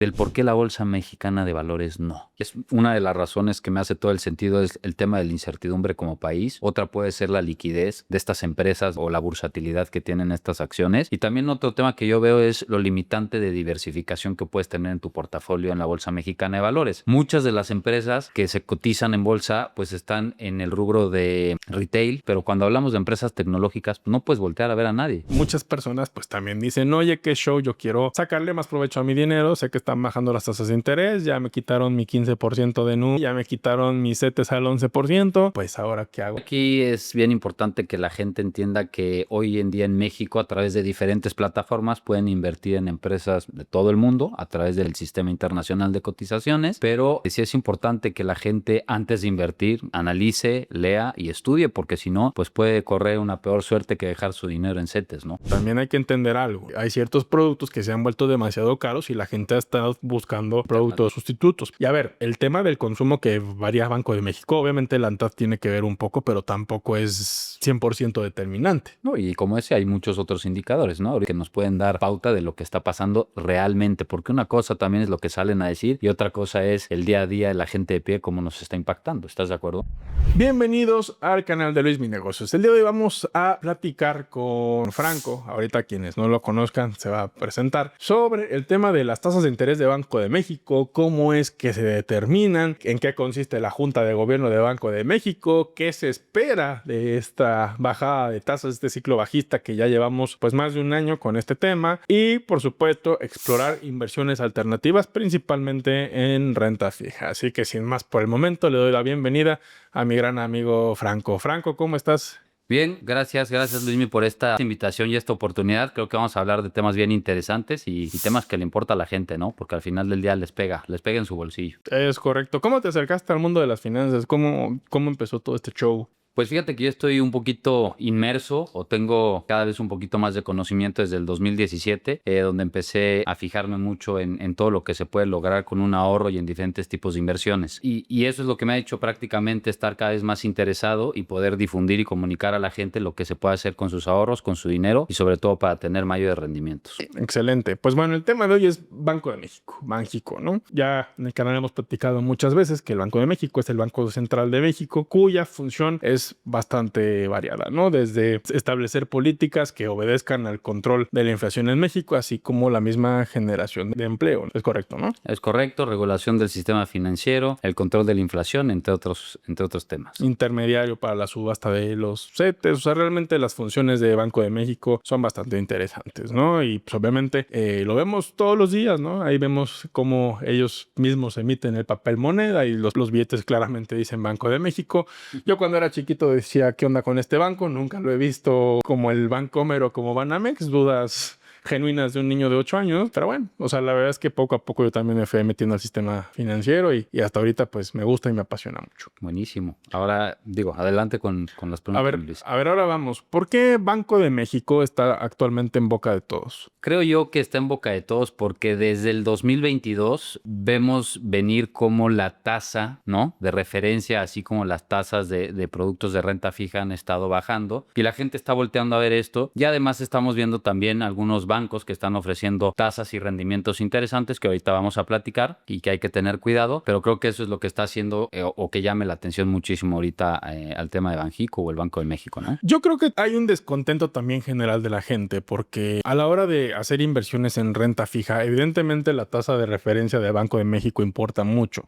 del por qué la Bolsa Mexicana de Valores no. Es una de las razones que me hace todo el sentido es el tema de la incertidumbre como país. Otra puede ser la liquidez de estas empresas o la bursatilidad que tienen estas acciones. Y también otro tema que yo veo es lo limitante de diversificación que puedes tener en tu portafolio en la Bolsa Mexicana de Valores. Muchas de las empresas que se cotizan en bolsa pues están en el rubro de retail, pero cuando hablamos de empresas tecnológicas pues no puedes voltear a ver a nadie. Muchas personas pues también dicen, oye, qué show, yo quiero sacarle más provecho a mi dinero, sé que están bajando las tasas de interés, ya me quitaron mi 15% de NU, ya me quitaron mis CETES al 11%, pues ahora ¿qué hago? Aquí es bien importante que la gente entienda que hoy en día en México a través de diferentes plataformas pueden invertir en empresas de todo el mundo a través del sistema internacional de cotizaciones, pero sí es importante que la gente antes de invertir analice, lea y estudie, porque si no, pues puede correr una peor suerte que dejar su dinero en CETES, ¿no? También hay que entender algo, hay ciertos productos que se han vuelto demasiado caros y la gente ha estado buscando productos sustitutos. Y a ver, el tema del consumo que varía Banco de México, obviamente la ANTAD tiene que ver un poco, pero tampoco es 100% determinante. No, y como ese hay muchos otros indicadores, ¿no? Que nos pueden dar pauta de lo que está pasando realmente, porque una cosa también es lo que salen a decir y otra cosa es el día a día de la gente de pie, cómo nos está impactando. ¿Estás de acuerdo? Bienvenidos al canal de Luis Mi Negocios. El día de hoy vamos a platicar con Franco, ahorita quienes no lo conozcan se va a presentar, sobre el tema de las tasas de interés de Banco de México, cómo es que se determinan, en qué consiste la Junta de Gobierno de Banco de México, qué se espera de esta bajada de tasas, este ciclo bajista que ya llevamos pues más de un año con este tema y por supuesto explorar inversiones alternativas principalmente en renta fija. Así que sin más por el momento le doy la bienvenida a mi gran amigo Franco. Franco, ¿cómo estás? Bien, gracias Luismi por esta invitación y esta oportunidad. Creo que vamos a hablar de temas bien interesantes y temas que le importa a la gente, ¿no? Porque al final del día les pega en su bolsillo. Es correcto. ¿Cómo te acercaste al mundo de las finanzas? ¿Cómo empezó todo este show? Pues fíjate que yo estoy un poquito inmerso o tengo cada vez un poquito más de conocimiento desde el 2017, donde empecé a fijarme mucho en todo lo que se puede lograr con un ahorro y en diferentes tipos de inversiones. Y eso es lo que me ha hecho prácticamente estar cada vez más interesado y poder difundir y comunicar a la gente lo que se puede hacer con sus ahorros, con su dinero y sobre todo para tener mayores rendimientos. Excelente. Pues bueno, el tema de hoy es Banco de México, Banxico, ¿no? Ya en el canal hemos platicado muchas veces que el Banco de México es el Banco Central de México, cuya función es bastante variada, ¿no? Desde establecer políticas que obedezcan al control de la inflación en México, así como la misma generación de empleo. Es correcto, ¿no? Es correcto, regulación del sistema financiero, el control de la inflación, entre otros temas. Intermediario para la subasta de los CETES, o sea, realmente las funciones de Banco de México son bastante interesantes, ¿no? Y pues obviamente lo vemos todos los días, ¿no? Ahí vemos cómo ellos mismos emiten el papel moneda y los billetes claramente dicen Banco de México. Yo cuando era chiquito decía, ¿qué onda con este banco? Nunca lo he visto como el Bancomer o como Banamex, dudas genuinas de un niño de 8 años, pero bueno, o sea, la verdad es que poco a poco yo también me fui metiendo al sistema financiero y hasta ahorita pues me gusta y me apasiona mucho. Buenísimo. Ahora, adelante con las preguntas. A ver, ahora vamos. ¿Por qué Banco de México está actualmente en boca de todos? Creo yo que está en boca de todos porque desde el 2022 vemos venir como la tasa, ¿no?, de referencia, así como las tasas de productos de renta fija han estado bajando y la gente está volteando a ver esto. Y además estamos viendo también algunos bancos que están ofreciendo tasas y rendimientos interesantes que ahorita vamos a platicar y que hay que tener cuidado, pero creo que eso es lo que está haciendo o que llame la atención muchísimo ahorita al tema de Banxico o el Banco de México, ¿no? Yo creo que hay un descontento también general de la gente porque a la hora de hacer inversiones en renta fija, evidentemente la tasa de referencia de Banco de México importa mucho.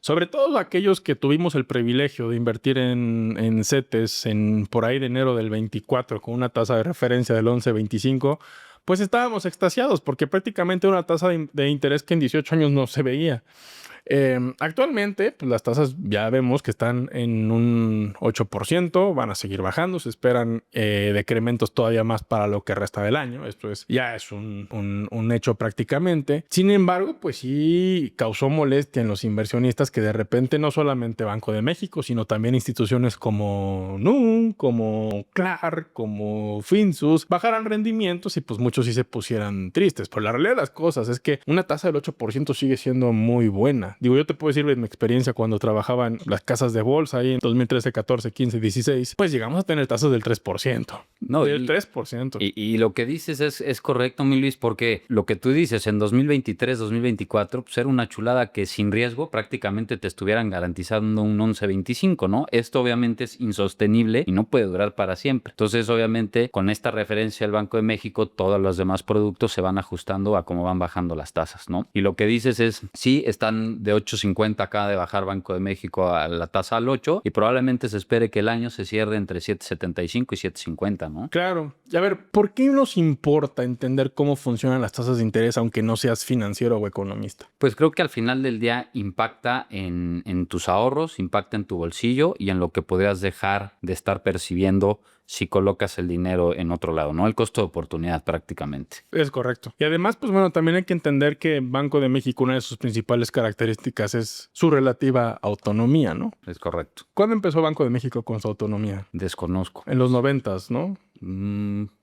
Sobre todo aquellos que tuvimos el privilegio de invertir en CETES por ahí de enero del 24 con una tasa de referencia del 11.25, pues estábamos extasiados porque prácticamente una tasa de interés que en 18 años no se veía. Actualmente, pues las tasas ya vemos que están en un 8%, van a seguir bajando, se esperan decrementos todavía más para lo que resta del año. Esto ya es un hecho prácticamente. Sin embargo, pues sí causó molestia en los inversionistas que de repente no solamente Banco de México, sino también instituciones como NU, como Clark, como Finsus, bajaran rendimientos y pues muchos sí se pusieran tristes. Pero la realidad de las cosas es que una tasa del 8% sigue siendo muy buena. nada. Digo, yo te puedo decir de mi experiencia cuando trabajaba en las casas de bolsa ahí en 2013, 14, 15, 16, pues llegamos a tener tasas del 3%. No, del 3%. Y lo que dices es correcto, mi Luis, porque lo que tú dices en 2023, 2024, pues era una chulada que sin riesgo prácticamente te estuvieran garantizando un 11.25, ¿no? Esto obviamente es insostenible y no puede durar para siempre. Entonces, obviamente, con esta referencia al Banco de México, todos los demás productos se van ajustando a cómo van bajando las tasas, ¿no? Y lo que dices es, sí, están de 8.50 acá de bajar Banco de México a la tasa al 8 y probablemente se espere que el año se cierre entre 7.75 y 7.50, ¿no? Claro. Y a ver, ¿por qué nos importa entender cómo funcionan las tasas de interés aunque no seas financiero o economista? Pues creo que al final del día impacta en tus ahorros, impacta en tu bolsillo y en lo que podrías dejar de estar percibiendo si colocas el dinero en otro lado, ¿no? El costo de oportunidad prácticamente. Es correcto. Y además, pues bueno, también hay que entender que Banco de México, una de sus principales características es su relativa autonomía, ¿no? Es correcto. ¿Cuándo empezó Banco de México con su autonomía? Desconozco. En los 90s, ¿no?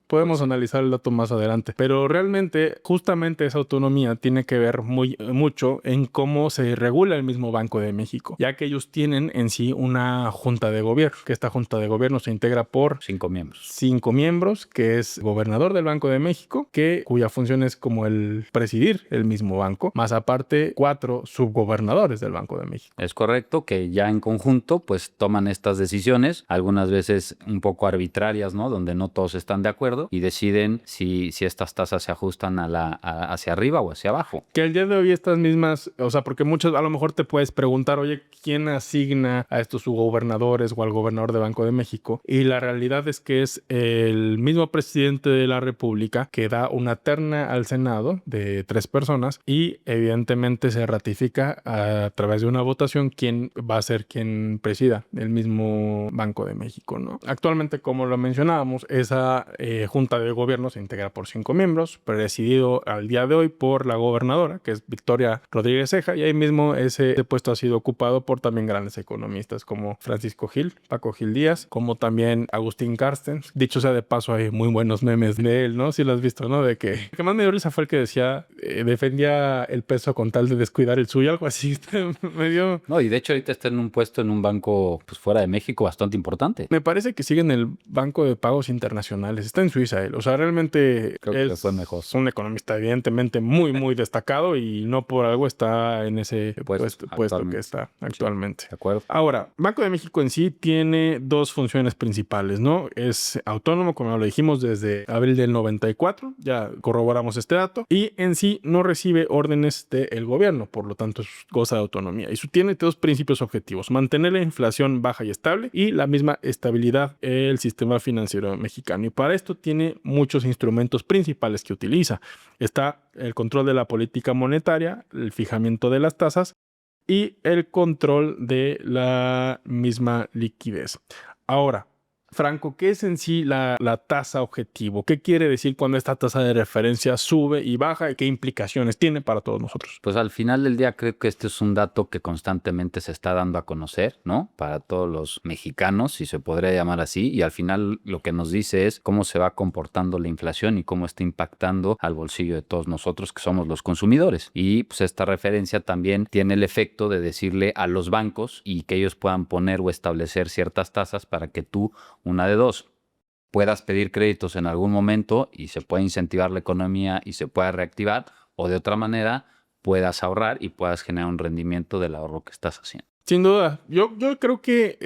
Podemos analizar el dato más adelante, pero realmente justamente esa autonomía tiene que ver mucho en cómo se regula el mismo Banco de México, ya que ellos tienen en sí una junta de gobierno, que esta junta de gobierno se integra por 5 miembros. 5 miembros, que es gobernador del Banco de México, cuya función es como el presidir el mismo banco, más aparte 4 subgobernadores del Banco de México. Es correcto que ya en conjunto pues toman estas decisiones, algunas veces un poco arbitrarias, ¿no? Donde no todos están de acuerdo y deciden si estas tasas se ajustan hacia arriba o hacia abajo. Que al día de hoy estas mismas, o sea, porque muchos a lo mejor te puedes preguntar, oye, ¿quién asigna a estos subgobernadores o al gobernador de Banco de México? Y la realidad es que es el mismo presidente de la República que da una terna al Senado de 3 personas y evidentemente se ratifica a través de una votación quién va a ser quien presida el mismo Banco de México, ¿no? Actualmente, como lo mencionábamos, esa junta de gobierno se integra por 5 miembros, presidido al día de hoy por la gobernadora, que es Victoria Rodríguez Ceja, y ahí mismo ese puesto ha sido ocupado por también grandes economistas como Francisco Gil, Paco Gil Díaz, como también Agustín Carstens. Dicho sea de paso, hay muy buenos memes de él, ¿no? Si lo has visto, ¿no? De que el que más me dio risa fue el que decía defendía el peso con tal de descuidar el suyo, algo así. Me dio... No, y de hecho ahorita está en un puesto en un banco pues fuera de México bastante importante. Me parece que sigue en el Banco de Pagos Internacionales. Está en Suiza él. O sea, realmente Creo que es fue mejor. un economista evidentemente muy, muy destacado y no por algo está en ese puesto que está actualmente. Sí, de acuerdo. Ahora, Banco de México en sí tiene 2 funciones principales, ¿no? Es autónomo, como lo dijimos, desde abril del 94. Ya corroboramos este dato. Y en sí no recibe órdenes del gobierno, por lo tanto goza de autonomía. Y tiene 2 principios objetivos: mantener la inflación baja y estable y la misma estabilidad el sistema financiero mexicano. Y para esto tiene muchos instrumentos principales que utiliza. Está el control de la política monetaria, el fijamiento de las tasas y el control de la misma liquidez. Ahora, Franco, ¿qué es en sí la tasa objetivo? ¿Qué quiere decir cuando esta tasa de referencia sube y baja y qué implicaciones tiene para todos nosotros? Pues al final del día creo que este es un dato que constantemente se está dando a conocer, ¿no? Para todos los mexicanos, si se podría llamar así, y al final lo que nos dice es cómo se va comportando la inflación y cómo está impactando al bolsillo de todos nosotros que somos los consumidores. Y pues esta referencia también tiene el efecto de decirle a los bancos y que ellos puedan poner o establecer ciertas tasas para que tú, una de dos, puedas pedir créditos en algún momento y se pueda incentivar la economía y se pueda reactivar, o de otra manera puedas ahorrar y puedas generar un rendimiento del ahorro que estás haciendo. Sin duda, yo creo que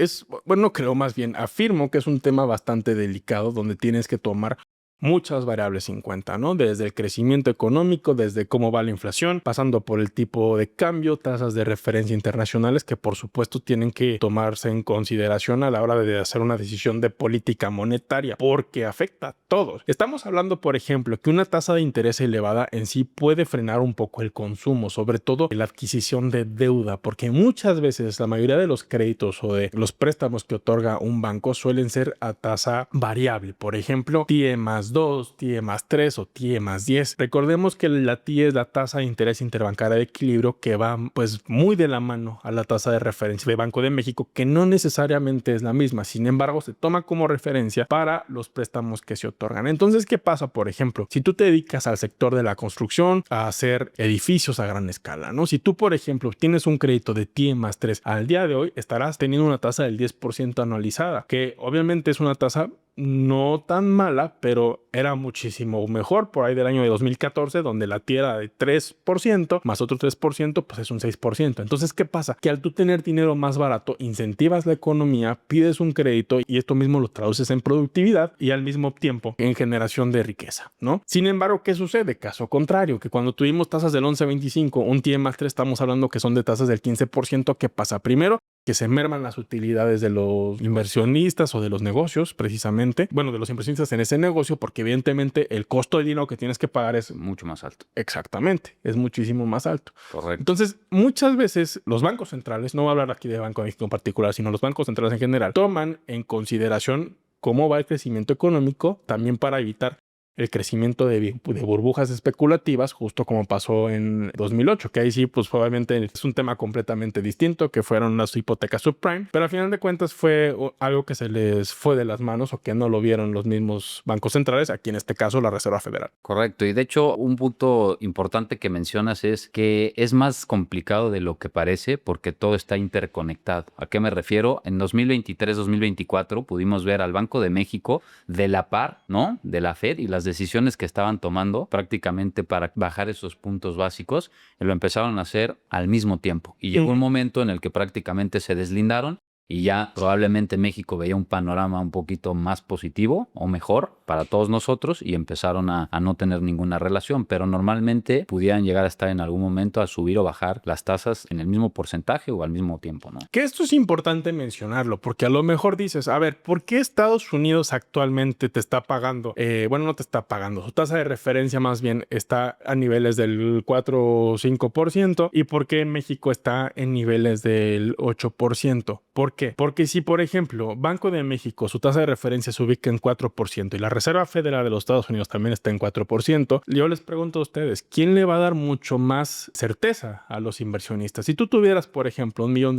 no creo, más bien afirmo que es un tema bastante delicado donde tienes que tomar muchas variables en cuenta, ¿no? Desde el crecimiento económico, desde cómo va la inflación, pasando por el tipo de cambio, tasas de referencia internacionales que por supuesto tienen que tomarse en consideración a la hora de hacer una decisión de política monetaria, porque afecta a todos. Estamos hablando, por ejemplo, que una tasa de interés elevada en sí puede frenar un poco el consumo, sobre todo la adquisición de deuda, porque muchas veces la mayoría de los créditos o de los préstamos que otorga un banco suelen ser a tasa variable. Por ejemplo, TIIE más 2, TIE más 3 o TIE más 10. Recordemos que la TIE es la tasa de interés interbancaria de equilibrio que va pues muy de la mano a la tasa de referencia de Banco de México, que no necesariamente es la misma. Sin embargo, se toma como referencia para los préstamos que se otorgan. Entonces, ¿qué pasa? Por ejemplo, si tú te dedicas al sector de la construcción, a hacer edificios a gran escala, ¿no? Si tú, por ejemplo, tienes un crédito de TIE más 3, al día de hoy estarás teniendo una tasa del 10% anualizada, que obviamente es una tasa no tan mala, pero era muchísimo mejor por ahí del año de 2014, donde la TIE era de 3% más otro 3%, pues es un 6%. Entonces, ¿qué pasa? Que al tú tener dinero más barato, incentivas la economía, pides un crédito y esto mismo lo traduces en productividad y al mismo tiempo en generación de riqueza, ¿no? Sin embargo, ¿qué sucede? Caso contrario, que cuando tuvimos tasas del 11.25, un TIE más 3, estamos hablando que son de tasas del 15%. ¿Qué pasa? Primero, que se merman las utilidades de los inversionistas o de los negocios, precisamente. Bueno, de los inversionistas en ese negocio, porque evidentemente el costo de dinero que tienes que pagar es mucho más alto. Exactamente, es muchísimo más alto. Correcto. Entonces, muchas veces los bancos centrales, no voy a hablar aquí de Banco de México en particular, sino los bancos centrales en general, toman en consideración cómo va el crecimiento económico, también para evitar el crecimiento de burbujas especulativas, justo como pasó en 2008, que ahí sí, pues obviamente es un tema completamente distinto, que fueron las hipotecas subprime, pero al final de cuentas fue algo que se les fue de las manos o que no lo vieron los mismos bancos centrales, aquí en este caso la Reserva Federal. Correcto, y de hecho un punto importante que mencionas es que es más complicado de lo que parece porque todo está interconectado. ¿A qué me refiero? En 2023-2024 pudimos ver al Banco de México de la par, ¿no? De la Fed y las decisiones que estaban tomando prácticamente para bajar esos puntos básicos, lo empezaron a hacer al mismo tiempo. Y llegó un momento en el que prácticamente se deslindaron y ya probablemente México veía un panorama un poquito más positivo o mejor para todos nosotros y empezaron a no tener ninguna relación, pero normalmente pudieran llegar a estar en algún momento a subir o bajar las tasas en el mismo porcentaje o al mismo tiempo, ¿no? Que esto es importante mencionarlo, porque a lo mejor dices, a ver, ¿por qué Estados Unidos actualmente te está pagando? Bueno, no te está pagando, su tasa de referencia más bien está a niveles del 4 o 5%, y ¿por qué México está en niveles del 8%? ¿Por qué? Porque si, por ejemplo, Banco de México, su tasa de referencia se ubica en 4% y la Reserva Federal de los Estados Unidos también está en 4%, yo les pregunto a ustedes, ¿quién le va a dar mucho más certeza a los inversionistas? Si tú tuvieras, por ejemplo, $1 millón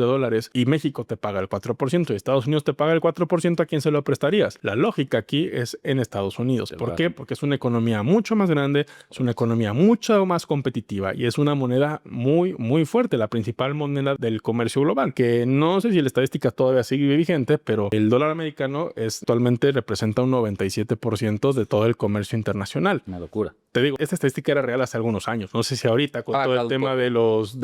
y México te paga el 4% y Estados Unidos te paga el 4%, ¿a quién se lo prestarías? La lógica aquí es en Estados Unidos. ¿Por qué? Porque es una economía mucho más grande, es una economía mucho más competitiva y es una moneda muy, muy fuerte, la principal moneda del comercio global, que no sé si la estadística todavía sigue vigente, pero el dólar americano actualmente representa un 97% de todo el comercio internacional. Una locura. Te digo, esta estadística era real hace algunos años. No sé si ahorita con todo el tema de los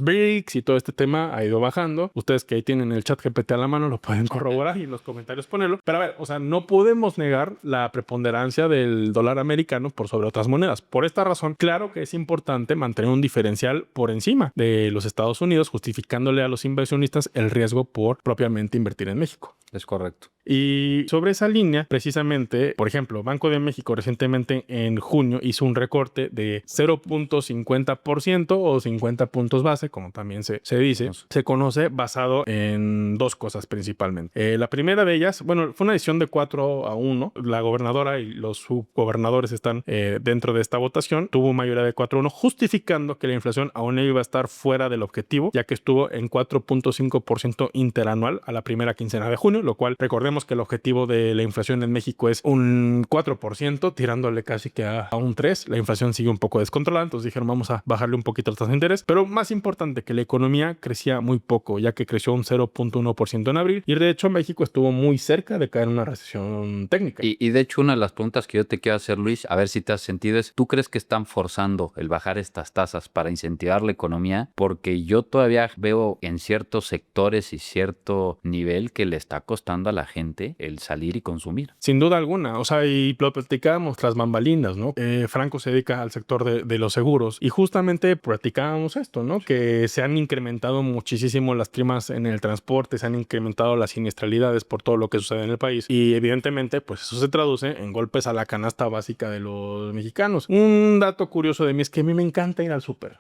BRICS y todo este tema ha ido bajando. Ustedes que ahí tienen el chat GPT a la mano lo pueden corroborar y en los comentarios ponerlo. Pero a ver, o sea, no podemos negar la preponderancia del dólar americano por sobre otras monedas. Por esta razón, claro que es importante mantener un diferencial por encima de los Estados Unidos, justificándole a los inversionistas el riesgo por propiamente invertir en México. Es correcto. Y sobre esa línea, precisamente, por ejemplo, Banco de México recientemente en junio hizo un recorte de 0.50% o 50 puntos base, como también se dice. Se conoce basado en dos cosas principalmente. La primera de ellas, bueno, fue una decisión de 4-1. La gobernadora y los subgobernadores están dentro de esta votación. Tuvo mayoría de 4-1, justificando que la inflación aún iba a estar fuera del objetivo, ya que estuvo en 4.5% interanual a la primera quincena de junio, lo cual recordemos que el objetivo de la inflación en México es un 4%, tirándole casi que a un 3%. La inflación sigue un poco descontrolada, entonces dijeron vamos a bajarle un poquito las tasas de interés, pero más importante que la economía crecía muy poco, ya que creció un 0.1% en abril y de hecho México estuvo muy cerca de caer en una recesión técnica. Y de hecho una de las preguntas que yo te quiero hacer, Luis, a ver si te has sentido es, ¿tú crees que están forzando el bajar estas tasas para incentivar la economía? Porque yo todavía veo en ciertos sectores y cierto nivel que le está costando a la gente el salir y consumir. Sin duda alguna, o sea, y lo platicábamos tras bambalinas, ¿no? Franco se dedica al sector de los seguros y justamente platicábamos esto, ¿no? Que se han incrementado muchísimo las primas en el transporte, se han incrementado las siniestralidades por todo lo que sucede en el país y evidentemente pues eso se traduce en golpes a la canasta básica de los mexicanos. Un dato curioso de mí es que a mí me encanta ir al súper,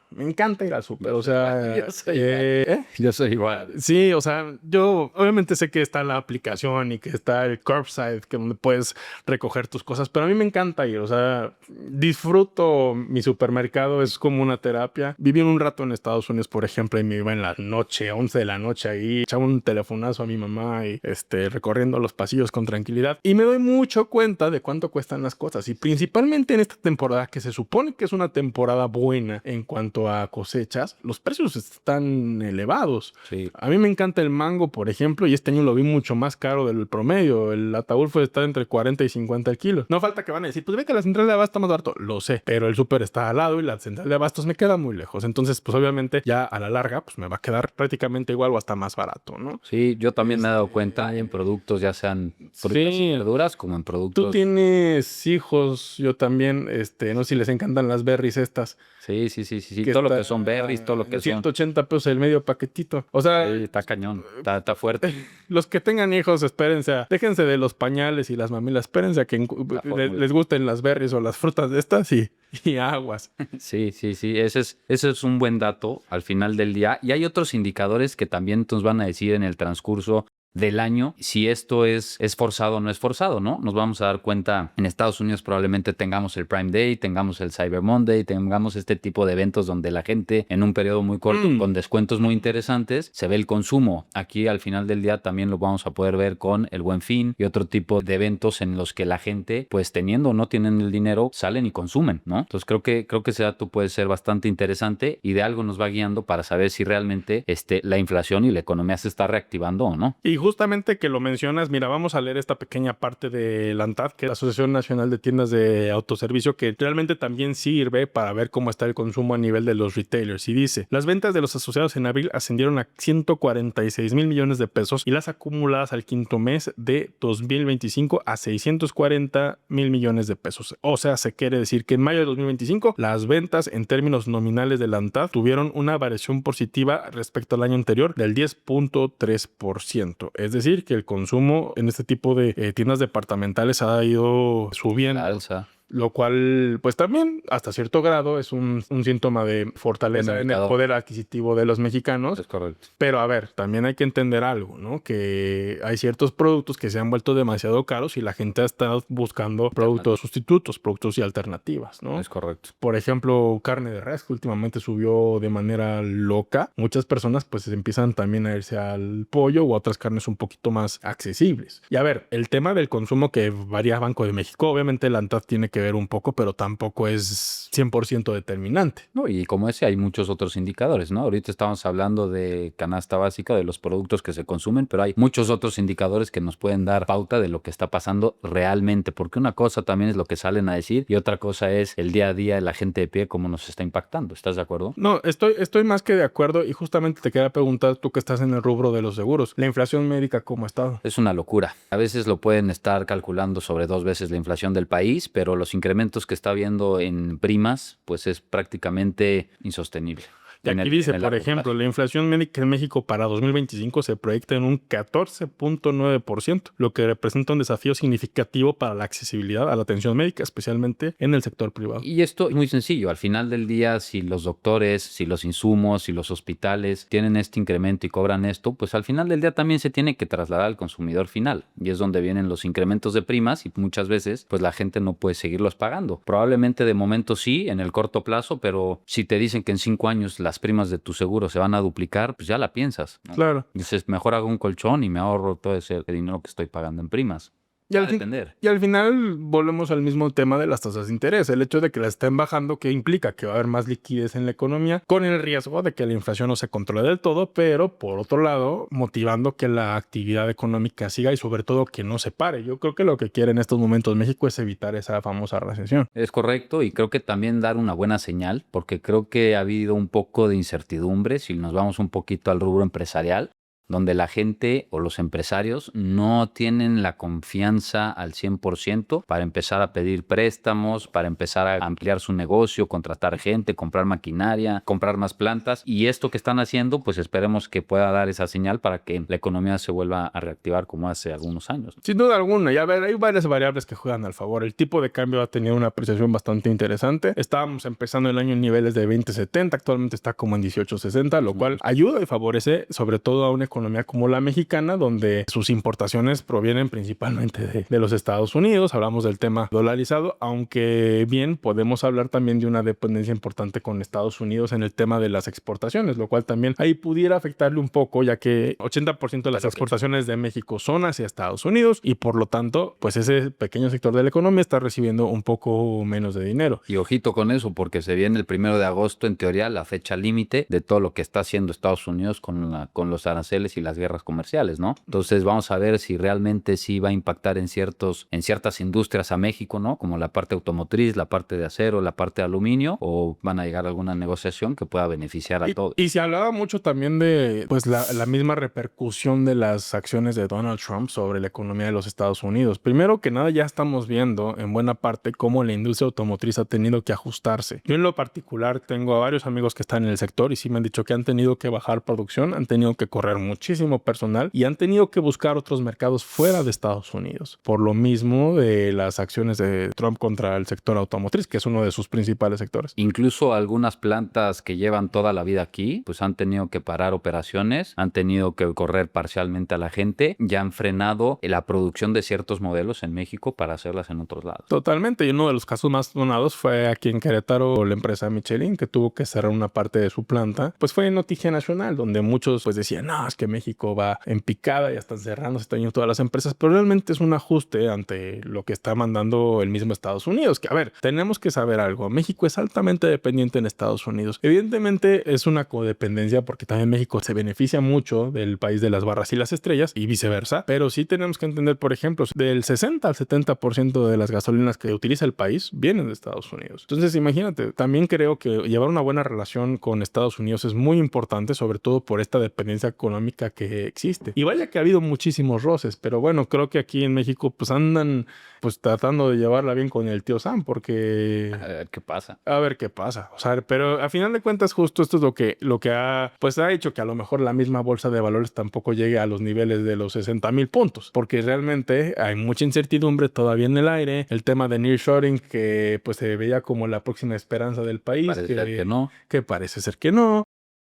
o sea... Yo soy igual. Sí, o sea, yo obviamente sé que está la aplicación y que está el curbside, que donde puedes recoger tus cosas. Pero a mí me encanta ir, o sea, disfruto mi supermercado, es como una terapia. Viví un rato en Estados Unidos, por ejemplo, y me iba en la noche, 11 de la noche ahí, echaba un telefonazo a mi mamá y recorriendo los pasillos con tranquilidad. Y me doy mucho cuenta de cuánto cuestan las cosas. Y principalmente en esta temporada, que se supone que es una temporada buena en cuanto a cosechas, los precios están elevados. Sí. A mí me encanta el mango, por ejemplo, y este año lo vi mucho más caro del promedio. El Ataulfo está entre 40 y 50 el kilo. No falta que van a decir, pues ve que la central de abasto está más barato. Lo sé, pero el súper está al lado y la central de abastos me queda muy lejos. Entonces, pues obviamente ya a la larga, pues me va a quedar prácticamente igual o hasta más barato, ¿no? Sí, yo también me he dado cuenta en productos, ya sean frutas y verduras, como en Tú productos. tienes hijos, yo también, no sé si les encantan las berries estas. Sí, todo lo que son berries, todo lo que son. 180 pesos el medio paquetito. O sea, Sí, está cañón, está fuerte. los que tengan hijos, espérense, déjense de los pañales y las mamilas, espérense a que les gusten las berries o las frutas de estas y aguas. Sí, ese es un buen dato al final del día. Y hay otros indicadores que también nos van a decir en el transcurso del año si esto es forzado o no es forzado, ¿no? Nos vamos a dar cuenta, en Estados Unidos probablemente tengamos el Prime Day, tengamos el Cyber Monday, tengamos este tipo de eventos donde la gente en un periodo muy corto, con descuentos muy interesantes, se ve el consumo. Aquí al final del día también lo vamos a poder ver con el Buen Fin y otro tipo de eventos en los que la gente, pues teniendo o no tienen el dinero, salen y consumen, ¿no? Entonces creo que ese dato puede ser bastante interesante y de algo nos va guiando para saber si realmente la inflación y la economía se está reactivando o no. Y justamente que lo mencionas, mira, vamos a leer esta pequeña parte de la ANTAD, que es la Asociación Nacional de Tiendas de Autoservicio, que realmente también sirve para ver cómo está el consumo a nivel de los retailers. Y dice, las ventas de los asociados en abril ascendieron a 146 mil millones de pesos y las acumuladas al quinto mes de 2025 a 640 mil millones de pesos. O sea, se quiere decir que en mayo de 2025 las ventas en términos nominales de la ANTAD tuvieron una variación positiva respecto al año anterior del 10.3%. Es decir, que el consumo en este tipo de tiendas departamentales ha ido subiendo. La alza. Lo cual, pues también, hasta cierto grado, es un síntoma de fortaleza en el poder adquisitivo de los mexicanos. Es correcto. Pero a ver, también hay que entender algo, ¿no? Que hay ciertos productos que se han vuelto demasiado caros y la gente ha estado buscando productos sustitutos, productos y alternativas, ¿no? Es correcto. Por ejemplo, carne de res, que últimamente subió de manera loca. Muchas personas, pues, empiezan también a irse al pollo u otras carnes un poquito más accesibles. Y a ver, el tema del consumo que varía Banco de México, obviamente la ANTAD tiene que ver un poco, pero tampoco es 100% determinante. No, y como ese hay muchos otros indicadores, ¿no? Ahorita estamos hablando de canasta básica, de los productos que se consumen, pero hay muchos otros indicadores que nos pueden dar pauta de lo que está pasando realmente, porque una cosa también es lo que salen a decir y otra cosa es el día a día de la gente de pie, cómo nos está impactando. ¿Estás de acuerdo? No, estoy más que de acuerdo y justamente te quería preguntar, tú que estás en el rubro de los seguros, ¿la inflación médica cómo ha estado? Es una locura. A veces lo pueden estar calculando sobre 2 veces la inflación del país, pero los incrementos que está habiendo en primas, pues es prácticamente insostenible. Y aquí dice, por ejemplo, la inflación médica en México para 2025 se proyecta en un 14.9%, lo que representa un desafío significativo para la accesibilidad a la atención médica, especialmente en el sector privado. Y esto es muy sencillo. Al final del día, si los doctores, si los insumos, si los hospitales tienen este incremento y cobran esto, pues al final del día también se tiene que trasladar al consumidor final. Y es donde vienen los incrementos de primas y muchas veces, pues la gente no puede seguirlos pagando. Probablemente de momento sí, en el corto plazo, pero si te dicen que en 5 años las primas de tu seguro se van a duplicar, pues ya la piensas, ¿no? Claro. Dices, mejor hago un colchón y me ahorro todo ese dinero que estoy pagando en primas. Y al final volvemos al mismo tema de las tasas de interés. El hecho de que las estén bajando, que implica que va a haber más liquidez en la economía, con el riesgo de que la inflación no se controle del todo, pero por otro lado, motivando que la actividad económica siga y sobre todo que no se pare. Yo creo que lo que quiere en estos momentos México es evitar esa famosa recesión. Es correcto, y creo que también dar una buena señal, porque creo que ha habido un poco de incertidumbre si nos vamos un poquito al rubro empresarial, donde la gente o los empresarios no tienen la confianza al 100% para empezar a pedir préstamos, para empezar a ampliar su negocio, contratar gente, comprar maquinaria, comprar más plantas. Y esto que están haciendo, pues esperemos que pueda dar esa señal para que la economía se vuelva a reactivar como hace algunos años. Sin duda alguna. Y a ver, hay varias variables que juegan al favor. El tipo de cambio ha tenido una apreciación bastante interesante. Estábamos empezando el año en niveles de 20.70, actualmente está como en 18.60, lo cual ayuda y favorece sobre todo a una economía economía como la mexicana, donde sus importaciones provienen principalmente de los Estados Unidos. Hablamos del tema dolarizado, aunque bien podemos hablar también de una dependencia importante con Estados Unidos en el tema de las exportaciones, lo cual también ahí pudiera afectarle un poco, ya que 80% de las exportaciones de México son hacia Estados Unidos y por lo tanto, pues ese pequeño sector de la economía está recibiendo un poco menos de dinero. Y ojito con eso, porque se viene el 1 de agosto, en teoría, la fecha límite de todo lo que está haciendo Estados Unidos con los aranceles y las guerras comerciales, ¿no? Entonces vamos a ver si realmente sí va a impactar en ciertas industrias a México, ¿no? Como la parte automotriz, la parte de acero, la parte de aluminio, o van a llegar a alguna negociación que pueda beneficiar a todos. Y se hablaba mucho también de pues la misma repercusión de las acciones de Donald Trump sobre la economía de los Estados Unidos. Primero que nada, ya estamos viendo en buena parte cómo la industria automotriz ha tenido que ajustarse. Yo en lo particular tengo a varios amigos que están en el sector y sí me han dicho que han tenido que bajar producción, han tenido que correr muchísimo personal y han tenido que buscar otros mercados fuera de Estados Unidos. Por lo mismo de las acciones de Trump contra el sector automotriz, que es uno de sus principales sectores. Incluso algunas plantas que llevan toda la vida aquí, pues han tenido que parar operaciones, han tenido que correr parcialmente a la gente, ya han frenado la producción de ciertos modelos en México para hacerlas en otros lados. Totalmente, y uno de los casos más sonados fue aquí en Querétaro, la empresa Michelin, que tuvo que cerrar una parte de su planta. Pues fue noticia nacional, donde muchos pues decían, no, es que México va en picada, ya están cerrando, se están yendo todas las empresas, pero realmente es un ajuste ante lo que está mandando el mismo Estados Unidos, que a ver, tenemos que saber algo, México es altamente dependiente en Estados Unidos. Evidentemente es una codependencia porque también México se beneficia mucho del país de las barras y las estrellas y viceversa, pero sí tenemos que entender, por ejemplo, del 60 al 70% de las gasolinas que utiliza el país vienen de Estados Unidos. Entonces imagínate, también creo que llevar una buena relación con Estados Unidos es muy importante, sobre todo por esta dependencia económica que existe. Y vaya que ha habido muchísimos roces, pero bueno, creo que aquí en México pues andan pues tratando de llevarla bien con el tío Sam, porque A ver qué pasa. a ver qué pasa. O sea, pero a final de cuentas justo esto es lo que ha pues ha hecho que a lo mejor la misma bolsa de valores tampoco llegue a los niveles de los 60,000 puntos, porque realmente hay mucha incertidumbre todavía en el aire. El tema de nearshoring, que pues se veía como la próxima esperanza del país, Parece ser que no. que parece ser que no.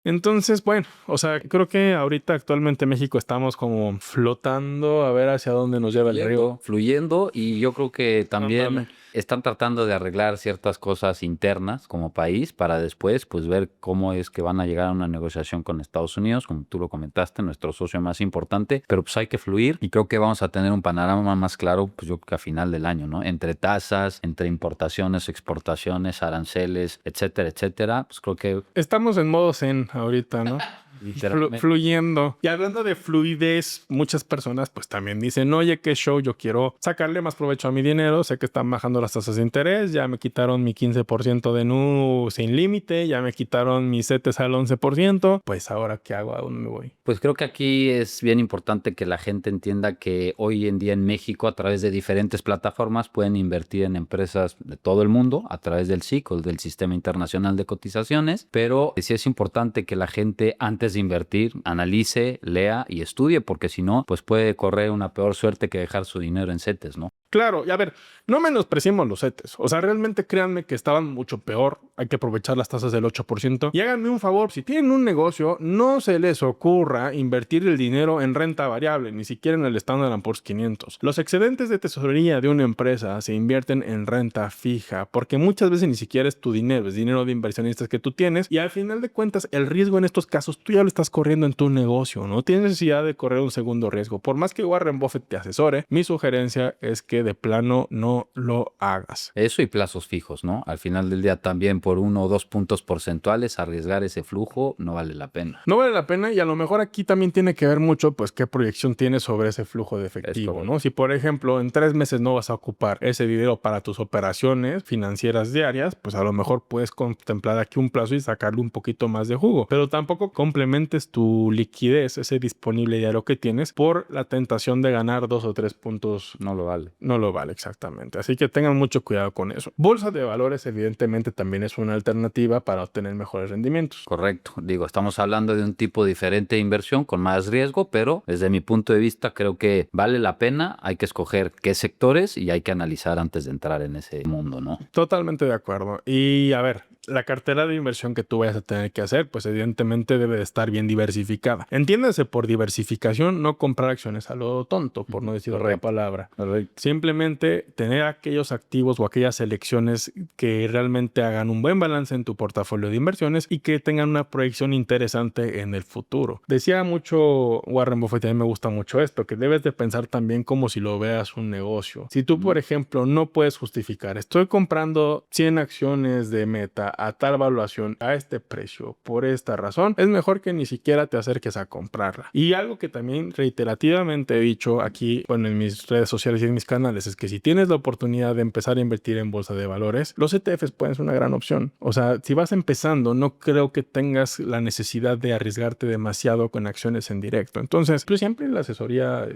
Entonces, bueno, o sea, creo que ahorita actualmente México estamos como flotando a ver hacia dónde nos lleva el río. Fluyendo, y yo creo que también Ándale. están tratando de arreglar ciertas cosas internas como país para después pues ver cómo es que van a llegar a una negociación con Estados Unidos, como tú lo comentaste, nuestro socio más importante, pero pues hay que fluir y creo que vamos a tener un panorama más claro, pues yo creo que a final del año, ¿no? Entre tasas, entre importaciones, exportaciones, aranceles, etcétera, etcétera, pues creo que Estamos en modo zen ahorita, ¿no? literalmente Fluyendo. Y hablando de fluidez, muchas personas pues también dicen, oye, qué show, yo quiero sacarle más provecho a mi dinero, sé que están bajando las tasas de interés, ya me quitaron mi 15% de NU sin límite, ya me quitaron mis CETES al 11%, pues ahora ¿qué hago? ¿A dónde me voy? Pues creo que aquí es bien importante que la gente entienda que hoy en día en México, a través de diferentes plataformas, pueden invertir en empresas de todo el mundo a través del SIC o del Sistema Internacional de Cotizaciones, pero sí es importante que la gente antes de invertir analice, lea y estudie, porque si no, pues puede correr una peor suerte que dejar su dinero en CETES, ¿no? Claro, y a ver, no menospreciemos los CETES. O sea, realmente créanme que estaban mucho peor. Hay que aprovechar las tasas del 8%. Y háganme un favor, si tienen un negocio, no se les ocurra invertir el dinero en renta variable, ni siquiera en el Standard & Poor's 500. Los excedentes de tesorería de una empresa se invierten en renta fija, porque muchas veces ni siquiera es tu dinero, es dinero de inversionistas que tú tienes. Y al final de cuentas, el riesgo en estos casos, tú ya lo estás corriendo en tu negocio. No tienes necesidad de correr un segundo riesgo. Por más que Warren Buffett te asesore, mi sugerencia es que de plano no lo hagas. Eso y plazos fijos, ¿no? Al final del día también por 1 o 2 puntos porcentuales arriesgar ese flujo no vale la pena. No vale la pena, y a lo mejor aquí también tiene que ver mucho pues qué proyección tienes sobre ese flujo de efectivo, ¿no? Si por ejemplo en 3 meses no vas a ocupar ese dinero para tus operaciones financieras diarias, pues a lo mejor puedes contemplar aquí un plazo y sacarle un poquito más de jugo, pero tampoco complementes tu liquidez, ese disponible diario que tienes, por la tentación de ganar 2 o 3 puntos. No lo vale. No lo vale exactamente, así que tengan mucho cuidado con eso. Bolsa de valores evidentemente también es una alternativa para obtener mejores rendimientos. Correcto. Digo, estamos hablando de un tipo diferente de inversión con más riesgo, pero desde mi punto de vista creo que vale la pena. Hay que escoger qué sectores y hay que analizar antes de entrar en ese mundo, ¿no? Totalmente de acuerdo. Y a ver, la cartera de inversión que tú vayas a tener que hacer, pues evidentemente debe de estar bien diversificada. Entiéndase por diversificación, no comprar acciones a lo tonto, por no decir otra palabra. Correcto. Simplemente tener aquellos activos o aquellas selecciones que realmente hagan un buen balance en tu portafolio de inversiones y que tengan una proyección interesante en el futuro. Decía mucho Warren Buffett, y a mí me gusta mucho esto, que debes de pensar también como si lo veas un negocio. Si tú, por ejemplo, no puedes justificar, estoy comprando 100 acciones de Meta a tal valuación, a este precio, por esta razón, es mejor que ni siquiera te acerques a comprarla. Y algo que también reiterativamente he dicho aquí, bueno, en mis redes sociales y en mis canales, es que si tienes la oportunidad de empezar a invertir en bolsa de valores, los ETFs pueden ser una gran opción. O sea, si vas empezando, no creo que tengas la necesidad de arriesgarte demasiado con acciones en directo. Entonces, pues siempre la asesoría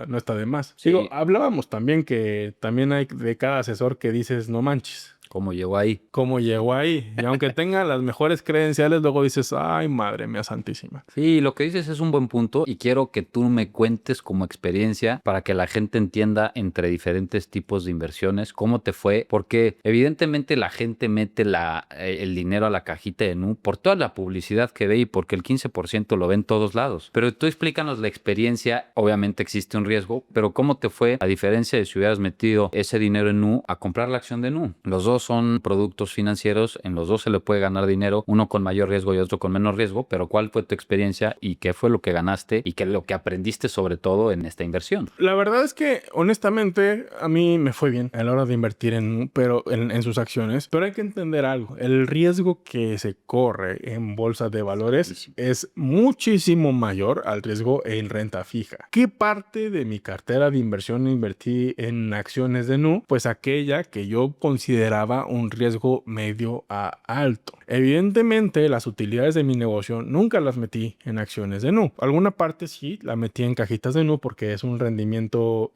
no está de más. Sí. Digo, hablábamos también que también hay de cada asesor que dices, no manches. ¿Cómo llegó ahí? ¿Cómo llegó ahí? Y aunque tenga las mejores credenciales, luego dices, ay, madre mía santísima. Sí, lo que dices es un buen punto y quiero que tú me cuentes como experiencia para que la gente entienda entre diferentes tipos de inversiones cómo te fue, porque evidentemente la gente mete el dinero a la cajita de Nu por toda la publicidad que ve y porque el 15% lo ve en todos lados. Pero tú explícanos la experiencia, obviamente existe un riesgo, pero ¿cómo te fue a diferencia de si hubieras metido ese dinero en Nu a comprar la acción de Nu? Los dos son productos financieros, en los dos se le puede ganar dinero, uno con mayor riesgo y otro con menos riesgo, pero ¿cuál fue tu experiencia y qué fue lo que ganaste y qué es lo que aprendiste sobre todo en esta inversión? La verdad es que honestamente a mí me fue bien a la hora de invertir en sus acciones, pero hay que entender algo, el riesgo que se corre en bolsa de valores es muchísimo mayor al riesgo en renta fija. ¿Qué parte de mi cartera de inversión invertí en acciones de Nu? Pues aquella que yo consideraba un riesgo medio a alto. Evidentemente, las utilidades de mi negocio nunca las metí en acciones de Nu. Alguna parte sí la metí en cajitas de Nu porque es un rendimiento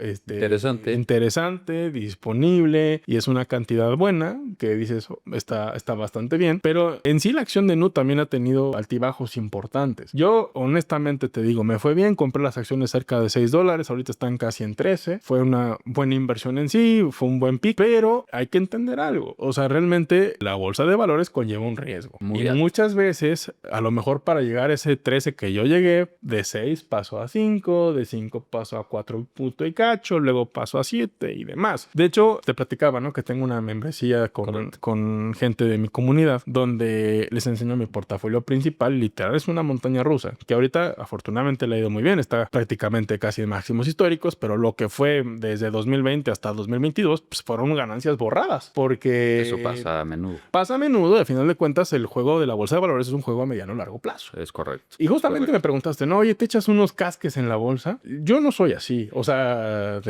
interesante, disponible y es una cantidad buena que dices está bastante bien. Pero en sí la acción de Nu también ha tenido altibajos importantes. Yo honestamente te digo, me fue bien, compré las acciones cerca de $6, ahorita están casi en 13. Fue una buena inversión en sí, fue un buen pick, pero hay que entender algo. O sea, realmente la bolsa de valores conlleva un riesgo. Muchas veces, a lo mejor para llegar a ese 13 que yo llegué, de 6 paso a 5, de 5 paso a 4 punto y cacho, luego paso a 7 y demás. De hecho, te platicaba, ¿no? Que tengo una membresía con gente de mi comunidad donde les enseño mi portafolio principal. Literal, es una montaña rusa que ahorita afortunadamente le ha ido muy bien. Está prácticamente casi en máximos históricos, pero lo que fue desde 2020 hasta 2022, pues fueron ganancias borradas porque... Eso pasa a menudo. Pasa a menudo, al final de cuentas, el juego de la bolsa de valores es un juego a mediano o largo plazo. Es correcto. Y justamente me preguntaste, ¿no? Oye, ¿te echas unos casques en la bolsa? Yo no soy así. O sea,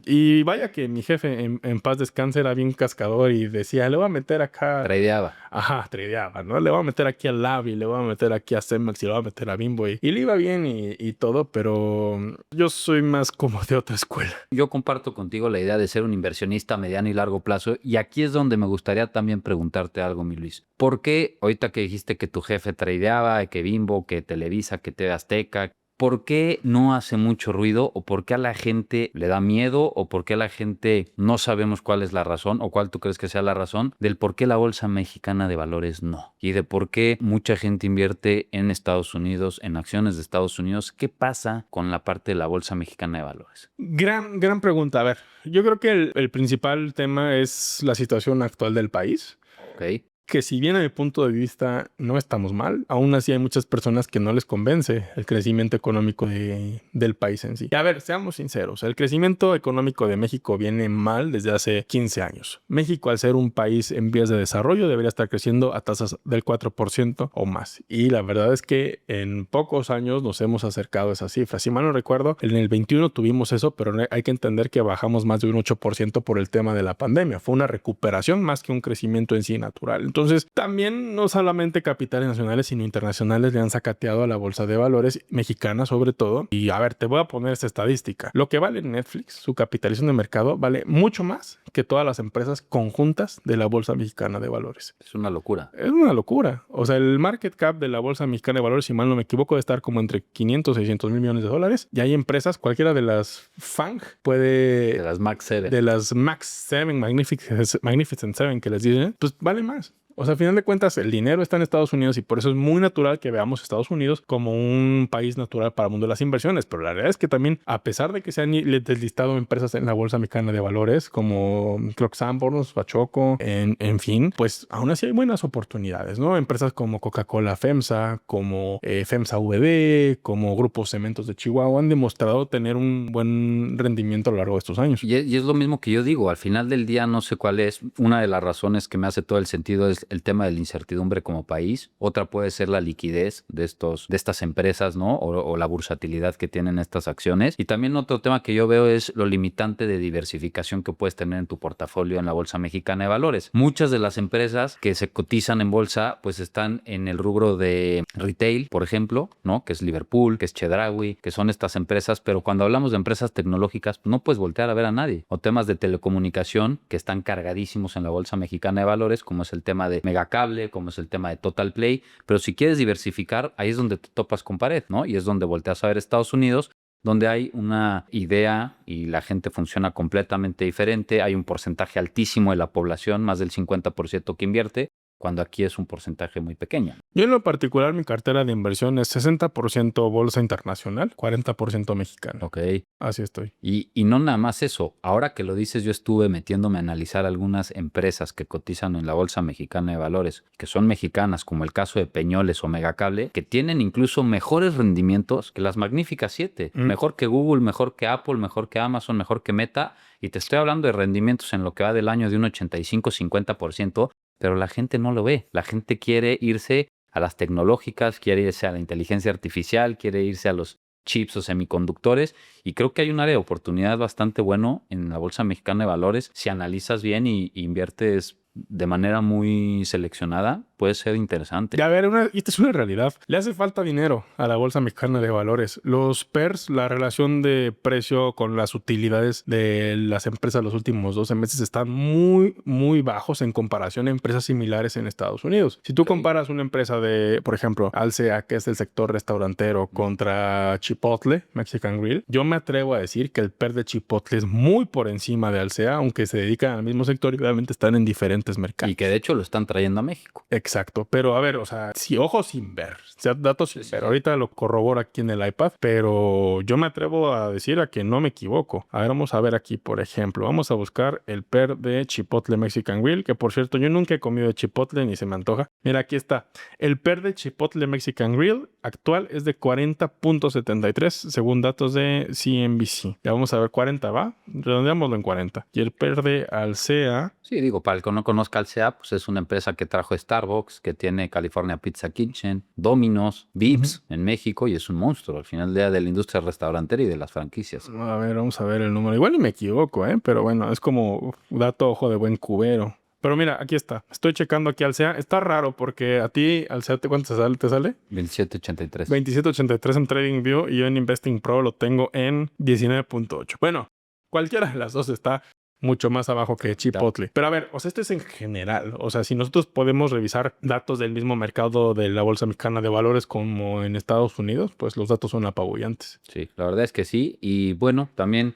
y vaya que mi jefe en paz descanse era bien cascador y decía, le voy a meter acá... Tradeaba. Ajá, tradeaba, ¿no? Le voy a meter aquí a Lavi, le voy a meter aquí a Cemex y le voy a meter a Bimbo. Y le iba bien y todo, pero yo soy más como de otra escuela. Yo comparto contigo la idea de ser un inversionista a mediano y largo plazo y aquí es donde me gustaría también preguntarte algo, mi Luis. ¿Por qué ahorita que dijiste que tu jefe tradeaba, que Bimbo, que Televisa, que TV Azteca, ¿por qué no hace mucho ruido o por qué a la gente le da miedo o por qué a la gente no sabemos cuál es la razón o cuál tú crees que sea la razón del por qué la Bolsa Mexicana de Valores no? Y de por qué mucha gente invierte en Estados Unidos, en acciones de Estados Unidos. ¿Qué pasa con la parte de la Bolsa Mexicana de Valores? Gran pregunta. A ver, yo creo que el principal tema es la situación actual del país. Ok. Que si bien a mi punto de vista no estamos mal, aún así hay muchas personas que no les convence el crecimiento económico del país en sí. Y a ver, seamos sinceros, el crecimiento económico de México viene mal desde hace 15 años. México, al ser un país en vías de desarrollo, debería estar creciendo a tasas del 4% o más. Y la verdad es que en pocos años nos hemos acercado a esa cifra. Si mal no recuerdo, en el 21 tuvimos eso, pero hay que entender que bajamos más de un 8% por el tema de la pandemia. Fue una recuperación más que un crecimiento en sí natural. Entonces, también no solamente capitales nacionales, sino internacionales le han sacateado a la bolsa de valores mexicana sobre todo. Y a ver, te voy a poner esta estadística. Lo que vale Netflix, su capitalización de mercado, vale mucho más que todas las empresas conjuntas de la bolsa mexicana de valores. Es una locura. Es una locura. O sea, el market cap de la bolsa mexicana de valores, si mal no me equivoco, debe estar como entre 500 y 600 mil millones de dólares. Y hay empresas, cualquiera de las FANG puede... De las Max 7. De las Max 7, Magnificent 7 que les dicen, pues vale más. O sea, al final de cuentas, el dinero está en Estados Unidos y por eso es muy natural que veamos a Estados Unidos como un país natural para el mundo de las inversiones. Pero la realidad es que también, a pesar de que se han deslistado empresas en la Bolsa Mexicana de Valores, como creo que Sanborns, Bachoco, en fin, pues aún así hay buenas oportunidades, ¿no? Empresas como Coca-Cola FEMSA, como FEMSA VD, como Grupos Cementos de Chihuahua han demostrado tener un buen rendimiento a lo largo de estos años. Y es lo mismo que yo digo, al final del día no sé cuál es. Una de las razones que me hace todo el sentido es el tema de la incertidumbre como país. Otra puede ser la liquidez de estas empresas, ¿no? O la bursatilidad que tienen estas acciones. Y también otro tema que yo veo es lo limitante de diversificación que puedes tener en tu portafolio en la Bolsa Mexicana de Valores. Muchas de las empresas que se cotizan en bolsa pues están en el rubro de retail, por ejemplo, ¿no? Que es Liverpool, que es Chedraui, que son estas empresas, pero cuando hablamos de empresas tecnológicas no puedes voltear a ver a nadie. O temas de telecomunicación que están cargadísimos en la Bolsa Mexicana de Valores, como es el tema de Megacable, como es el tema de Total Play, pero si quieres diversificar, ahí es donde te topas con pared, ¿no? Y es donde volteas a ver Estados Unidos, donde hay una idea y la gente funciona completamente diferente. Hay un porcentaje altísimo de la población, más del 50% que invierte, cuando aquí es un porcentaje muy pequeño. Yo en lo particular, mi cartera de inversión es 60% bolsa internacional, 40% mexicana. Ok. Así estoy. Y no nada más eso. Ahora que lo dices, yo estuve metiéndome a analizar algunas empresas que cotizan en la Bolsa Mexicana de Valores, que son mexicanas, como el caso de Peñoles o Megacable, que tienen incluso mejores rendimientos que las magníficas 7. Mejor que Google, mejor que Apple, mejor que Amazon, mejor que Meta. Y te estoy hablando de rendimientos en lo que va del año de un 85-50%. Pero la gente no lo ve. La gente quiere irse a las tecnológicas, quiere irse a la inteligencia artificial, quiere irse a los chips o semiconductores, y creo que hay un área de oportunidad bastante bueno en la Bolsa Mexicana de Valores. Si analizas bien y inviertes de manera muy seleccionada, puede ser interesante. Ya, a ver, esta es una realidad. Le hace falta dinero a la Bolsa Mexicana de Valores. Los PERs, la relación de precio con las utilidades de las empresas los últimos 12 meses están muy, muy bajos en comparación a empresas similares en Estados Unidos. Si tú comparas una empresa de, por ejemplo, Alsea, que es del sector restaurantero, contra Chipotle, Mexican Grill, yo me atrevo a decir que el PER de Chipotle es muy por encima de Alsea, aunque se dedican al mismo sector y obviamente están en diferentes mercados. Y que de hecho lo están trayendo a México. Exacto, pero a ver, o sea, ojo sin ver, datos sin ver. Ahorita lo corroboro aquí en el iPad, pero yo me atrevo a decir a que no me equivoco. A ver, vamos a ver aquí, por ejemplo, vamos a buscar el PER de Chipotle Mexican Grill, que por cierto yo nunca he comido de Chipotle ni se me antoja. Mira, aquí está. El PER de Chipotle Mexican Grill actual es de 40.73 según datos de CNBC. Ya vamos a ver, 40 va, redondeámoslo en 40. Y el PER de Alsea... Sí, digo, para el que no conozca Alsea, pues es una empresa que trajo Starbucks, que tiene California Pizza Kitchen, Domino's, Vips en México, y es un monstruo al final del día de la industria restaurantera y de las franquicias. A ver, vamos a ver el número. Igual y me equivoco, pero bueno, es como dato ojo de buen cubero. Pero mira, aquí está. Estoy checando aquí Alsea. Está raro porque a ti, Alsea, ¿cuánto te sale? 27.83. 27.83 en TradingView y yo en Investing Pro lo tengo en 19.8. Bueno, cualquiera de las dos está mucho más abajo que Chipotle. Pero a ver, o sea, esto es en general. O sea, si nosotros podemos revisar datos del mismo mercado de la Bolsa Mexicana de Valores como en Estados Unidos, pues los datos son apabullantes. Sí, la verdad es que sí. Y bueno, también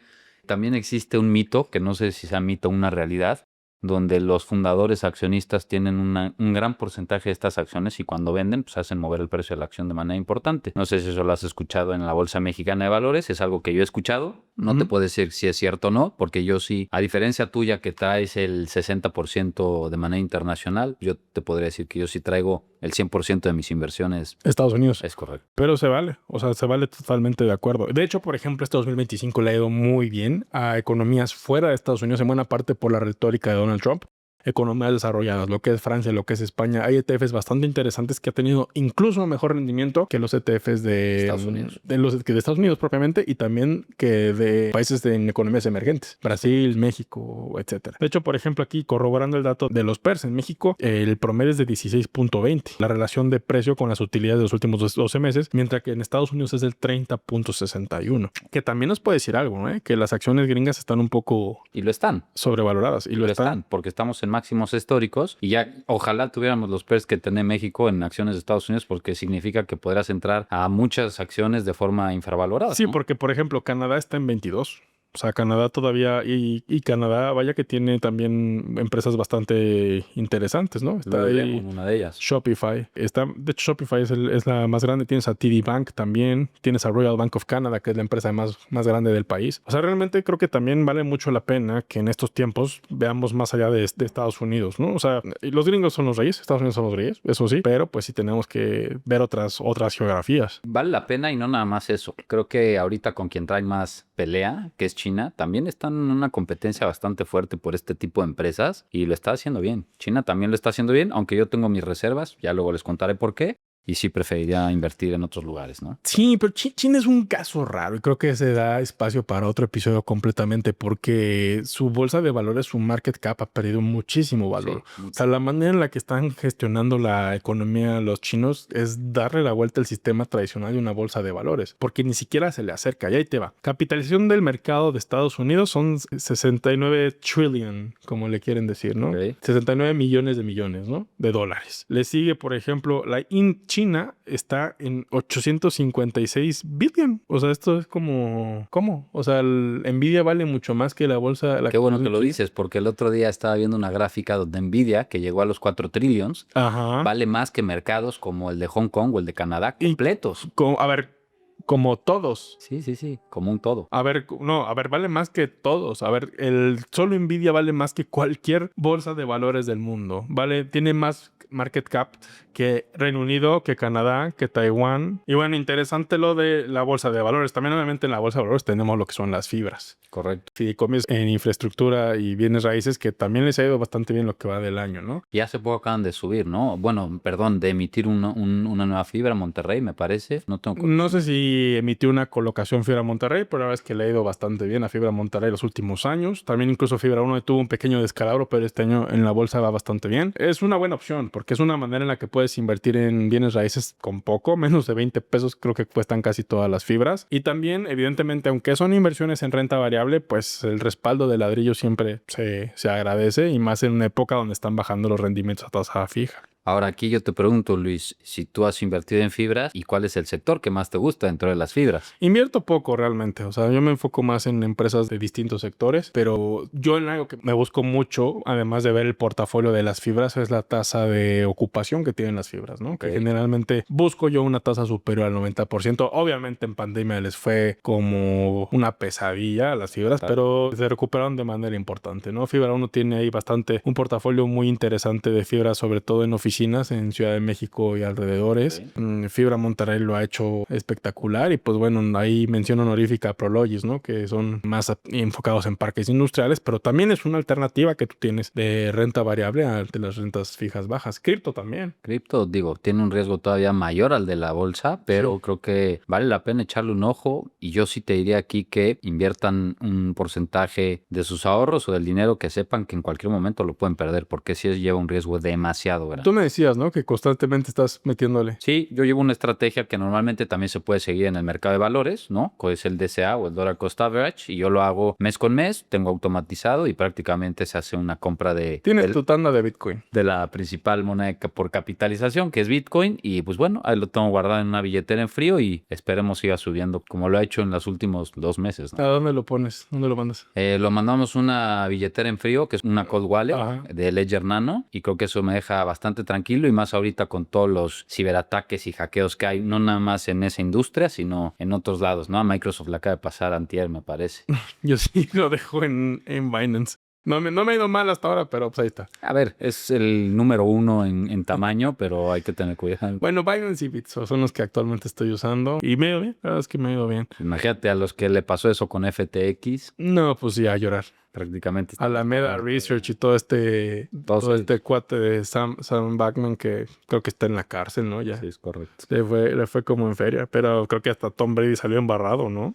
existe un mito, que no sé si sea mito o una realidad, donde los fundadores accionistas tienen un gran porcentaje de estas acciones y cuando venden, pues hacen mover el precio de la acción de manera importante. No sé si eso lo has escuchado en la Bolsa Mexicana de Valores, es algo que yo he escuchado. No te puedo decir si es cierto o no, porque yo sí, a diferencia tuya que traes el 60% de manera internacional, yo te podría decir que yo sí traigo el 100% de mis inversiones. Estados Unidos. Es correcto. Pero se vale, o sea, se vale totalmente de acuerdo. De hecho, por ejemplo, este 2025 le ha ido muy bien a economías fuera de Estados Unidos, en buena parte por la retórica de Donald Trump. Economías desarrolladas, lo que es Francia, lo que es España. Hay ETFs bastante interesantes que ha tenido incluso mejor rendimiento que los ETFs de Estados Unidos. De Estados Unidos propiamente y también que de países en economías emergentes. Brasil, México, etcétera. De hecho, por ejemplo, aquí corroborando el dato de los PERS en México, el promedio es de 16.20. La relación de precio con las utilidades de los últimos 12 meses, mientras que en Estados Unidos es del 30.61. Que también nos puede decir algo, ¿no? Que las acciones gringas están un poco... Y lo están. Sobrevaloradas. Y lo están. Porque estamos en máximos históricos y ya ojalá tuviéramos los PERs que tiene México en acciones de Estados Unidos porque significa que podrás entrar a muchas acciones de forma infravalorada. Sí, ¿no? porque por ejemplo Canadá está en 22. O sea, Canadá todavía, y Canadá, vaya que tiene también empresas bastante interesantes, ¿no? Está ahí Una de ellas. Shopify. De hecho, Shopify es la más grande. Tienes a TD Bank también. Tienes a Royal Bank of Canada, que es la empresa más grande del país. O sea, realmente creo que también vale mucho la pena que en estos tiempos veamos más allá de Estados Unidos, ¿no? O sea, los gringos son los reyes, Estados Unidos son los reyes, eso sí, pero pues sí tenemos que ver otras geografías. Vale la pena y no nada más eso. Creo que ahorita con quien trae más pelea, que es China, también están en una competencia bastante fuerte por este tipo de empresas y lo está haciendo bien. China también lo está haciendo bien, aunque yo tengo mis reservas, ya luego les contaré por qué. Y sí preferiría invertir en otros lugares, ¿no? Sí, pero China es un caso raro y creo que se da espacio para otro episodio completamente porque su bolsa de valores, su market cap ha perdido muchísimo valor. Sí, O sea, la manera en la que están gestionando la economía los chinos es darle la vuelta al sistema tradicional de una bolsa de valores porque ni siquiera se le acerca. Y ahí te va. Capitalización del mercado de Estados Unidos son 69 trillion, como le quieren decir, ¿no? Okay. 69 millones de millones, ¿no? De dólares. Le sigue, por ejemplo, China está en 856 billion. O sea, esto es como... ¿Cómo? O sea, Nvidia vale mucho más que la bolsa... Qué bueno que lo dices, porque el otro día estaba viendo una gráfica donde Nvidia, que llegó a los 4 trillions, vale más que mercados como el de Hong Kong o el de Canadá completos. A ver, como todos. Sí, como un todo. A ver, vale más que todos. A ver, solo Nvidia vale más que cualquier bolsa de valores del mundo. Tiene más market cap que Reino Unido, que Canadá, que Taiwán. Y bueno, interesante lo de la bolsa de valores. También obviamente en la bolsa de valores tenemos lo que son las fibras. Correcto. Fideicomisos en infraestructura y bienes raíces que también les ha ido bastante bien lo que va del año, ¿no? Y hace poco acaban de subir, ¿no? Bueno, perdón, de emitir una nueva fibra en Monterrey, me parece. No sé si emitió una colocación Fibra Monterrey, pero la verdad es que le ha ido bastante bien a Fibra Monterrey los últimos años. También incluso Fibra 1 tuvo un pequeño descalabro, pero este año en la bolsa va bastante bien. Es una buena opción porque es una manera en la que puedes invertir en bienes raíces con poco, menos de 20 pesos creo que cuestan casi todas las fibras. Y también, evidentemente, aunque son inversiones en renta variable, pues el respaldo de ladrillo siempre se agradece y más en una época donde están bajando los rendimientos a tasa fija. Ahora aquí yo te pregunto, Luis, si tú has invertido en fibras y cuál es el sector que más te gusta dentro de las fibras. Invierto poco realmente, o sea, yo me enfoco más en empresas de distintos sectores, pero yo en algo que me busco mucho, además de ver el portafolio de las fibras, es la tasa de ocupación que tienen las fibras, ¿no? Okay. Que generalmente busco yo una tasa superior al 90%. Obviamente en pandemia les fue como una pesadilla a las fibras, pero se recuperaron de manera importante, ¿no? Fibra 1 tiene ahí un portafolio muy interesante de fibras, sobre todo en oficinas en Ciudad de México y alrededores. Okay. Fibra Monterrey lo ha hecho espectacular y pues bueno, ahí mención honorífica a Prologis, ¿no? Que son más enfocados en parques industriales, pero también es una alternativa que tú tienes de renta variable ante las rentas fijas bajas. Cripto también. Cripto, digo, tiene un riesgo todavía mayor al de la bolsa, pero sí, creo que vale la pena echarle un ojo y yo sí te diría aquí que inviertan un porcentaje de sus ahorros o del dinero que sepan que en cualquier momento lo pueden perder porque sí lleva un riesgo demasiado grande. Tú me decías, ¿no? Que constantemente estás metiéndole. Sí, yo llevo una estrategia que normalmente también se puede seguir en el mercado de valores, ¿no? Que es el DCA o el Dollar Cost Average, y yo lo hago mes con mes, tengo automatizado y prácticamente se hace una compra de... Tienes tu tanda de Bitcoin. De la principal moneda por capitalización, que es Bitcoin, y pues bueno, ahí lo tengo guardado en una billetera en frío y esperemos siga subiendo como lo ha hecho en los últimos 2 meses, ¿no? ¿A dónde lo pones? ¿Dónde lo mandas? Lo mandamos una billetera en frío, que es una cold wallet de Ledger Nano, y creo que eso me deja bastante tranquilo y más ahorita con todos los ciberataques y hackeos que hay, no nada más en esa industria, sino en otros lados, ¿no? A Microsoft le acaba de pasar antier, me parece. Yo sí lo dejo en Binance. No me ha ido mal hasta ahora, pero pues ahí está. A ver, es el número 1 en tamaño, pero hay que tener cuidado. Bueno, Binance y Bitso son los que actualmente estoy usando y me ha ido bien. La verdad es que me ha ido bien. Imagínate a los que le pasó eso con FTX. No, pues sí, a llorar. Prácticamente. Alameda Research y todo este cuate de Sam Backman que creo que está en la cárcel, ¿no? Ya. Sí, es correcto. Le fue como en feria, pero creo que hasta Tom Brady salió embarrado, ¿no?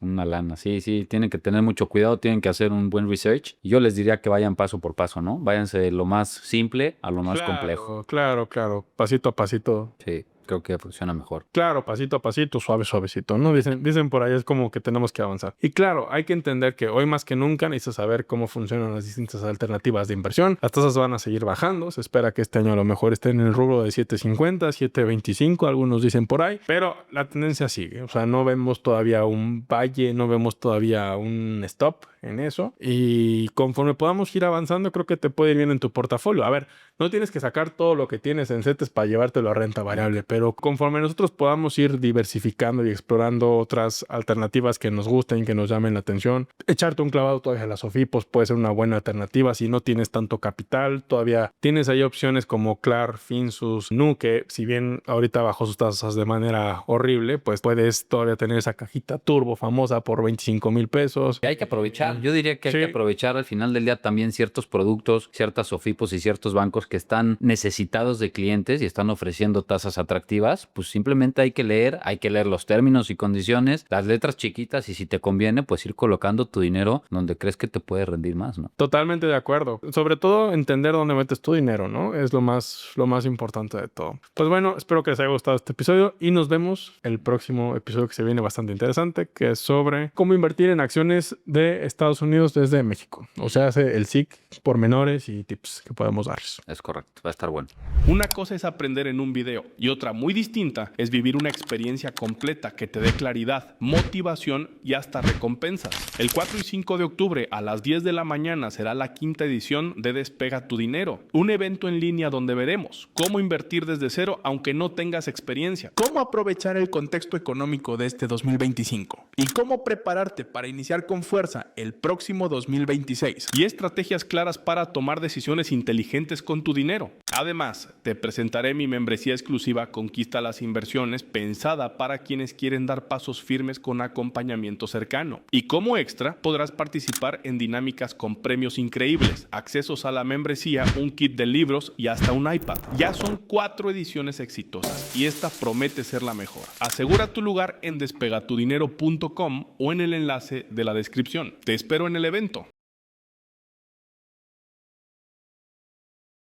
Una lana, sí, tienen que tener mucho cuidado, tienen que hacer un buen research. Yo les diría que vayan paso por paso, ¿no? Váyanse de lo más simple a lo más complejo. Claro, pasito a pasito. Sí. creo que funciona mejor. Claro, pasito a pasito, suavecito, ¿no? Dicen por ahí, es como que tenemos que avanzar. Y claro, hay que entender que hoy más que nunca necesitas saber cómo funcionan las distintas alternativas de inversión. Las tasas van a seguir bajando. Se espera que este año a lo mejor estén en el rubro de 7.50, 7.25, algunos dicen por ahí. Pero la tendencia sigue. O sea, no vemos todavía un valle, no vemos todavía un stop en eso. Y conforme podamos ir avanzando, creo que te puede ir bien en tu portafolio. A ver, no tienes que sacar todo lo que tienes en CETES para llevártelo a renta variable, pero conforme nosotros podamos ir diversificando y explorando otras alternativas que nos gusten, que nos llamen la atención, echarte un clavado todavía a las SOFIPOS puede ser una buena alternativa si no tienes tanto capital. Todavía tienes ahí opciones como Clar, Finsus, Nu, que si bien ahorita bajó sus tasas de manera horrible, pues puedes todavía tener esa cajita turbo famosa por 25,000 pesos. Y hay que aprovechar. Yo diría que hay que aprovechar al final del día también ciertos productos, ciertas SOFIPOS y ciertos bancos que están necesitados de clientes y están ofreciendo tasas atractivas. Pues simplemente hay que leer los términos y condiciones, las letras chiquitas, y si te conviene, pues ir colocando tu dinero donde crees que te puede rendir más, ¿no? Totalmente de acuerdo. Sobre todo entender dónde metes tu dinero, ¿no? Es lo más importante de todo. Pues bueno, espero que les haya gustado este episodio y nos vemos el próximo episodio, que se viene bastante interesante, que es sobre cómo invertir en acciones de Estados Unidos desde México. O sea, hace el SIC, pormenores y tips que podemos darles. Es correcto, va a estar bueno. Una cosa es aprender en un video y otra muy distinta es vivir una experiencia completa que te dé claridad, motivación y hasta recompensas. El 4 y 5 de octubre a las 10 de la mañana será la 5ª edición de Despega tu Dinero, un evento en línea donde veremos cómo invertir desde cero aunque no tengas experiencia, cómo aprovechar el contexto económico de este 2025 y cómo prepararte para iniciar con fuerza el próximo 2026 y estrategias claras para tomar decisiones inteligentes con tu dinero. Además, te presentaré mi membresía exclusiva Conquista las Inversiones, pensada para quienes quieren dar pasos firmes con acompañamiento cercano. Y como extra, podrás participar en dinámicas con premios increíbles, accesos a la membresía, un kit de libros y hasta un iPad. Ya son 4 ediciones exitosas y esta promete ser la mejor. Asegura tu lugar en despegatudinero.com o en el enlace de la descripción. Te espero en el evento.